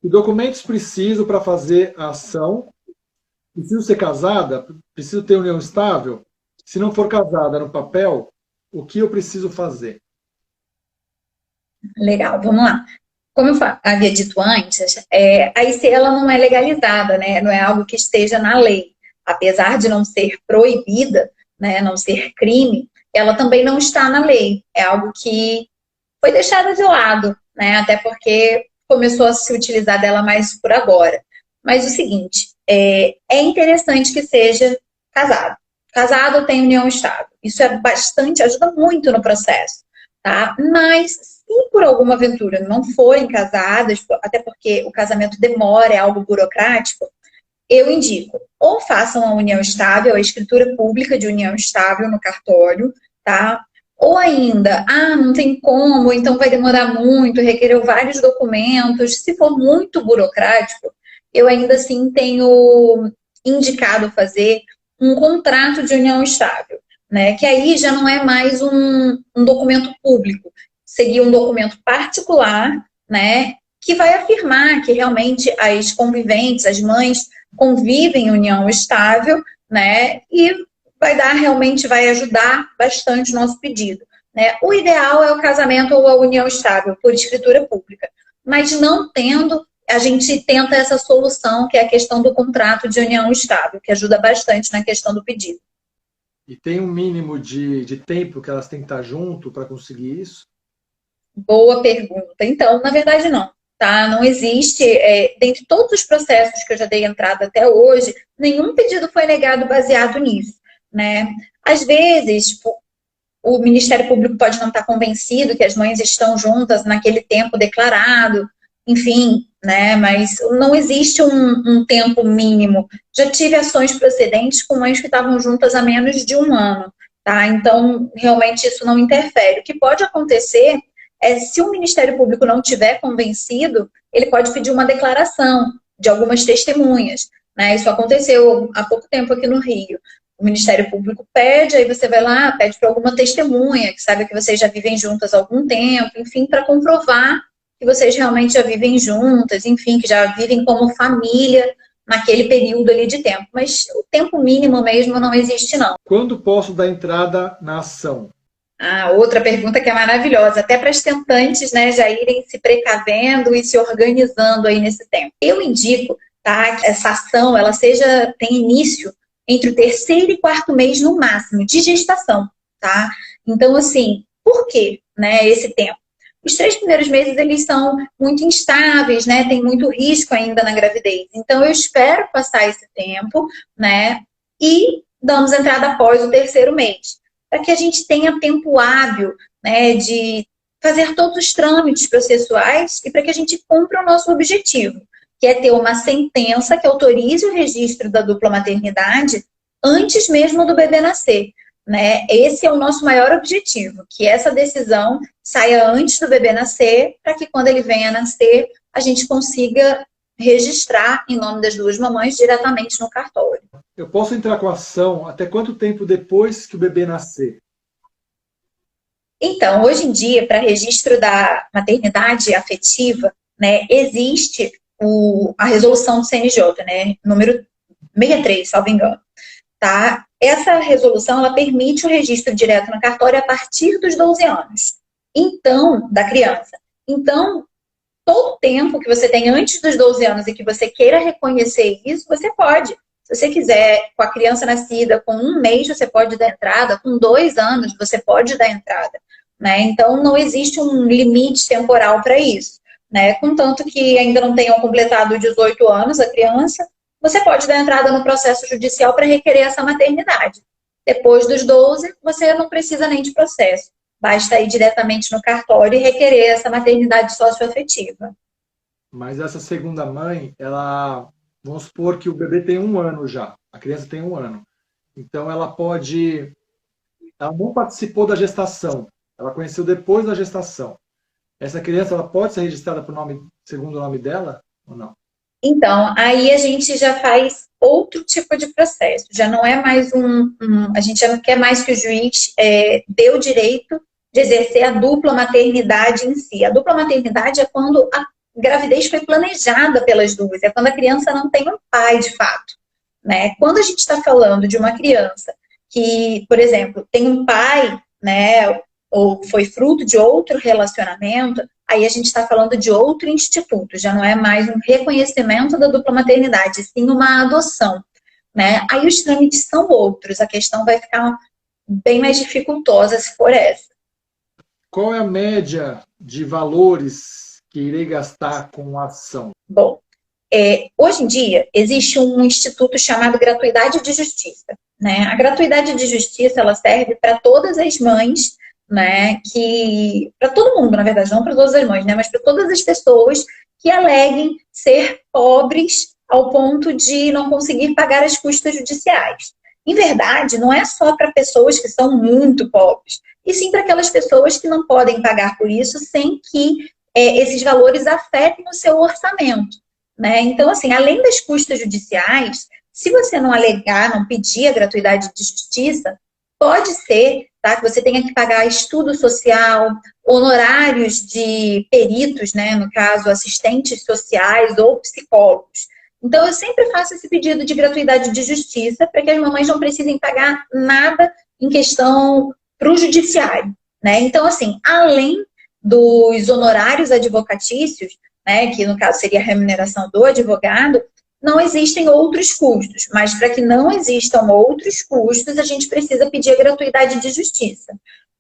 Que documentos preciso para fazer a ação? Preciso ser casada? Preciso ter união estável? Se não for casada no papel, o que eu preciso fazer? Legal, vamos lá. Como eu havia dito antes, a IC ela não é legalizada, né? Não é algo que esteja na lei. Apesar de não ser proibida, né, não ser crime, ela também não está na lei. É algo que foi deixado de lado, né? Até porque começou a se utilizar dela mais por agora. Mas o seguinte, é interessante que seja casado. Casado tem união estável. Isso é bastante, ajuda muito no processo, tá? Mas se por alguma aventura não forem casadas, até porque o casamento demora, é algo burocrático, eu indico, ou façam a união estável, a escritura pública de união estável no cartório, tá? Ou ainda, não tem como, então vai demorar muito, requereu vários documentos. Se for muito burocrático, eu ainda assim tenho indicado fazer um contrato de união estável, né? Que aí já não é mais um documento público, seria um documento particular, né? Que vai afirmar que realmente as conviventes, as mães, convivem em união estável, né? E vai ajudar bastante o nosso pedido, né? O ideal é o casamento ou a união estável por escritura pública, mas não tendo, a gente tenta essa solução, que é a questão do contrato de união estável, que ajuda bastante na questão do pedido. E tem um mínimo de tempo que elas têm que estar junto para conseguir isso? Boa pergunta. Então, na verdade, não. Tá? Não existe, dentre todos os processos que eu já dei entrada até hoje, nenhum pedido foi negado baseado nisso, né? Às vezes, o Ministério Público pode não estar convencido que as mães estão juntas naquele tempo declarado, enfim, né? Mas não existe um tempo mínimo. Já tive ações procedentes com mães que estavam juntas há menos de um ano, tá? Então, realmente, isso não interfere. O que pode acontecer se o Ministério Público não tiver convencido, ele pode pedir uma declaração de algumas testemunhas, né? Isso aconteceu há pouco tempo aqui no Rio. O Ministério Público pede, aí você vai lá, pede para alguma testemunha, que sabe que vocês já vivem juntas há algum tempo, enfim, para comprovar que vocês realmente já vivem juntas, enfim, que já vivem como família naquele período ali de tempo. Mas o tempo mínimo mesmo não existe, não. Quando posso dar entrada na ação? Outra pergunta que é maravilhosa, até para as tentantes, né, já irem se precavendo e se organizando aí nesse tempo. Eu indico, tá, que essa ação ela tenha início entre o terceiro e quarto mês no máximo de gestação, tá? Então, assim, por quê, né, esse tempo? Os 3 primeiros meses, eles são muito instáveis, né, tem muito risco ainda na gravidez. Então, eu espero passar esse tempo, né, e damos entrada após o terceiro mês, para que a gente tenha tempo hábil, né, de fazer todos os trâmites processuais e para que a gente cumpra o nosso objetivo, que é ter uma sentença que autorize o registro da dupla maternidade antes mesmo do bebê nascer, né? Esse é o nosso maior objetivo, que essa decisão saia antes do bebê nascer, para que quando ele venha a nascer, a gente consiga registrar em nome das duas mamães diretamente no cartório. Eu posso entrar com a ação até quanto tempo depois que o bebê nascer? Então, hoje em dia, para registro da maternidade afetiva, né, existe a resolução do CNJ, né, número 63, salvo engano. Tá? Essa resolução ela permite o registro direto no cartório a partir dos 12 anos, então, da criança. Então, todo o tempo que você tem antes dos 12 anos e que você queira reconhecer isso, você pode. Se você quiser, com a criança nascida com 1 mês, você pode dar entrada, com 2 anos, você pode dar entrada, né? Então, não existe um limite temporal para isso, né? Contanto que ainda não tenham completado 18 anos a criança, você pode dar entrada no processo judicial para requerer essa maternidade. Depois dos 12, você não precisa nem de processo. Basta ir diretamente no cartório e requerer essa maternidade socioafetiva. Mas essa segunda mãe, vamos supor que o bebê tem 1 ano já, a criança tem 1 ano. Então ela não participou da gestação, ela conheceu depois da gestação. Essa criança, ela pode ser registrada segundo o nome dela ou não? Então, aí a gente já faz outro tipo de processo. Já não é mais a gente já não quer mais que o juiz dê o direito de exercer a dupla maternidade em si. A dupla maternidade é quando gravidez foi planejada pelas duas, é quando a criança não tem um pai de fato, né? Quando a gente está falando de uma criança que, por exemplo, tem um pai, né, ou foi fruto de outro relacionamento, aí a gente está falando de outro instituto, já não é mais um reconhecimento da dupla maternidade, sim uma adoção, né? Aí os trâmites são outros, a questão vai ficar bem mais dificultosa se for essa. Qual é a média de valores que irei gastar com a ação? Bom, hoje em dia existe um instituto chamado Gratuidade de Justiça, né? A gratuidade de justiça, ela serve para todas as mães, né, para todo mundo, na verdade, não para todas as mães, né, mas para todas as pessoas que aleguem ser pobres ao ponto de não conseguir pagar as custas judiciais. Em verdade, não é só para pessoas que são muito pobres, e sim para aquelas pessoas que não podem pagar por isso sem que esses valores afetem o seu orçamento, né? Então, assim, além das custas judiciais, se você não alegar, não pedir a gratuidade de justiça, pode ser, tá, que você tenha que pagar estudo social, honorários de peritos, né, no caso, assistentes sociais ou psicólogos. Então, eu sempre faço esse pedido de gratuidade de justiça para que as mamães não precisem pagar nada em questão para o judiciário, né? Então, assim, além dos honorários advocatícios, né, que no caso seria a remuneração do advogado, não existem outros custos, mas para que não existam outros custos, a gente precisa pedir a gratuidade de justiça,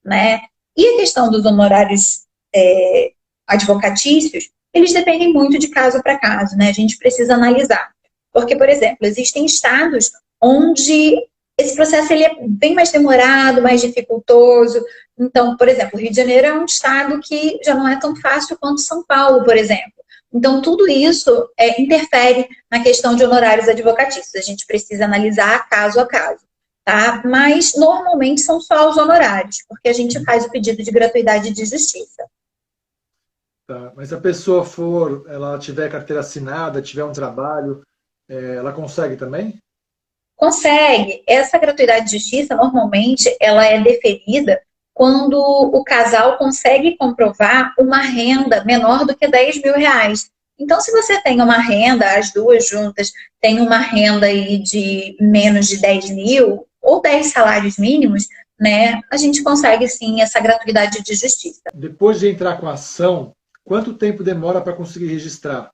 né? E a questão dos honorários advocatícios, eles dependem muito de caso para caso, né? A gente precisa analisar. Porque, por exemplo, existem estados onde esse processo ele é bem mais demorado, mais dificultoso. Então, por exemplo, o Rio de Janeiro é um estado que já não é tão fácil quanto São Paulo, por exemplo. Então, tudo isso interfere na questão de honorários advocatícios. A gente precisa analisar caso a caso, tá? Mas, normalmente, são só os honorários, porque a gente faz o pedido de gratuidade de justiça. Tá, mas se a pessoa ela tiver carteira assinada, tiver um trabalho, ela consegue também? Consegue. Essa gratuidade de justiça, normalmente, ela é deferida quando o casal consegue comprovar uma renda menor do que R$10.000. Então, se você tem uma renda, as duas juntas têm uma renda aí de menos de 10 mil ou 10 salários mínimos, né, a gente consegue sim essa gratuidade de justiça. Depois de entrar com a ação, quanto tempo demora para conseguir registrar?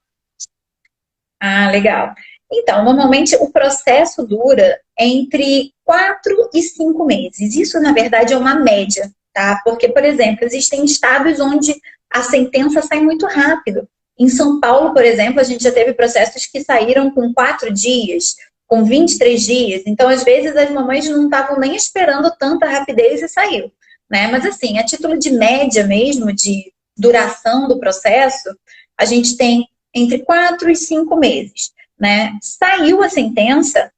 Ah, legal. Então, normalmente o processo dura entre 4 e 5 meses. Isso, na verdade, é uma média, tá? Porque, por exemplo, existem estados onde a sentença sai muito rápido. Em São Paulo, por exemplo, a gente já teve processos que saíram com 4 dias, com 23 dias. Então, às vezes, as mamães não estavam nem esperando tanta rapidez e saiu, né? Mas, assim, a título de média mesmo, de duração do processo, a gente tem entre 4 e 5 meses. Né? Saiu a sentença,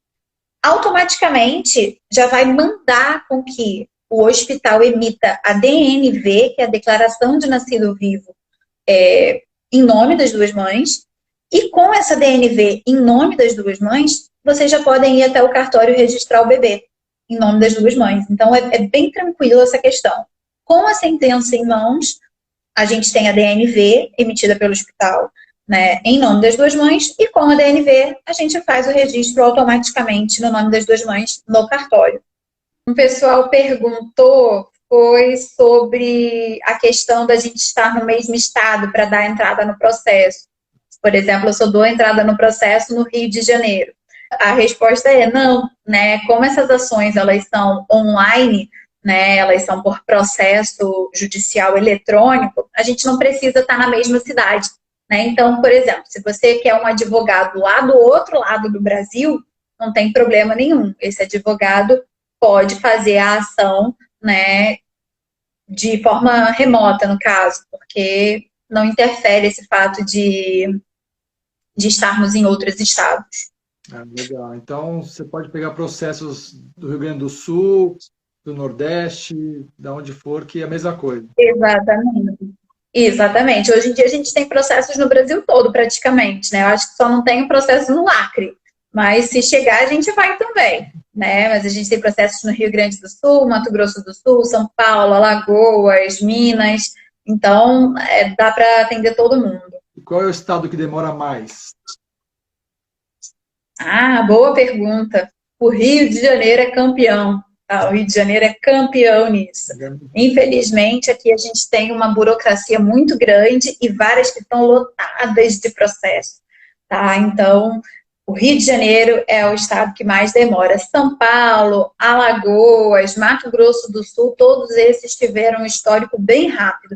automaticamente já vai mandar com que o hospital emita a DNV, que é a Declaração de Nascido Vivo, em nome das duas mães, e com essa DNV em nome das duas mães, vocês já podem ir até o cartório registrar o bebê em nome das duas mães. Então, é bem tranquilo essa questão. Com a sentença em mãos, a gente tem a DNV emitida pelo hospital, né, em nome das duas mães, e com a DNV a gente faz o registro automaticamente no nome das duas mães no cartório. Um pessoal perguntou foi sobre a questão da gente estar no mesmo estado para dar entrada no processo. Por exemplo, eu só dou entrada no processo no Rio de Janeiro. A resposta é não, né? Como essas ações elas são online, né, elas são por processo judicial eletrônico, a gente não precisa estar na mesma cidade. Né? Então, por exemplo, se você quer um advogado lá do outro lado do Brasil, não tem problema nenhum. Esse advogado pode fazer a ação, né, de forma remota, no caso, porque não interfere esse fato de estarmos em outros estados. Ah, legal. Então, você pode pegar processos do Rio Grande do Sul, do Nordeste, de onde for, que é a mesma coisa. Exatamente. Exatamente. Hoje em dia a gente tem processos no Brasil todo, praticamente, né? Eu acho que só não tem um processo no Acre, mas se chegar a gente vai também, né? Mas a gente tem processos no Rio Grande do Sul, Mato Grosso do Sul, São Paulo, Alagoas, Minas, então dá para atender todo mundo. E qual é o estado que demora mais? Ah, boa pergunta. O Rio de Janeiro é campeão. Ah, o Rio de Janeiro é campeão nisso. Infelizmente, aqui a gente tem uma burocracia muito grande e várias que estão lotadas de processo. Tá? Então, o Rio de Janeiro é o estado que mais demora. São Paulo, Alagoas, Mato Grosso do Sul, todos esses tiveram um histórico bem rápido.